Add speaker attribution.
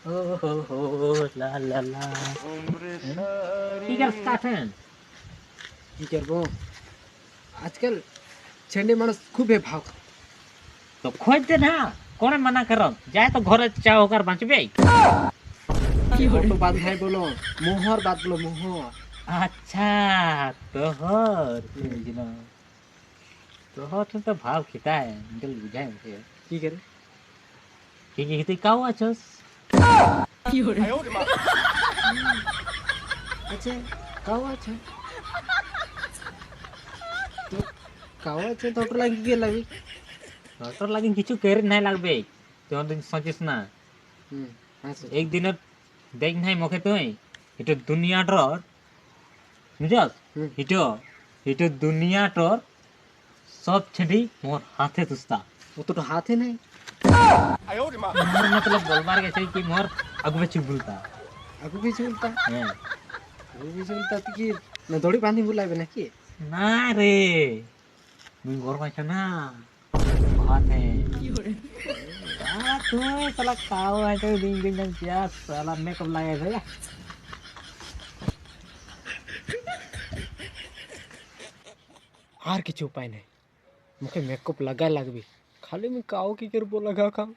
Speaker 1: ओ हो ला ला ला কি গাছ কাটেন
Speaker 2: কি করবো আজকাল ছেলে মানুষ খুবই ভাগ
Speaker 1: তো খোঁজতে না কোনে মানা করো যায় তো ঘরে চা হোক আর বাঁচবে
Speaker 2: তো বাদ ভাই বলো মোহর বাদ বলো মোহর
Speaker 1: আচ্ছা তোহর বুঝলাম তোহর তো ভাব খেতায় জল বুঝায় মুঝে
Speaker 2: কি করে
Speaker 1: কি তুই কাও আছস
Speaker 2: আচ্ছা কাও আছে তো কাও আছে তো ওটা লাগি কি লাগবে
Speaker 1: তোর লাগিন কিছু করে নাই লাগবে তুই দিন সোচিস না
Speaker 2: আচ্ছা
Speaker 1: এক দিনের দেখ নাই মুখে তুই এটা দুনিয়াটার বুঝস এটা দুনিয়াটার সব ছেড়ি মোর হাতে তুস্তা
Speaker 2: ও তো হাতে নাই
Speaker 1: मोर मतलब बोलबार गেছে কি মোর আগুবে চুপ বলতা
Speaker 2: আগু পিছু উল্টা
Speaker 1: হ্যাঁ
Speaker 2: আগু পিছু উল্টা তুই কি না দড়ি বাঁধি বুলাইবে নাকি
Speaker 1: না রে মুই ঘর পাইছ না হাতে তুই সালা কাও আইতে দিন দিন যা সালা মেকআপ লাগাই ভাই
Speaker 2: আর কিছু উপায় নাই মুখে মেকআপ লাগা লাগবে খালি আমি কাও কি করবো লাগা কাম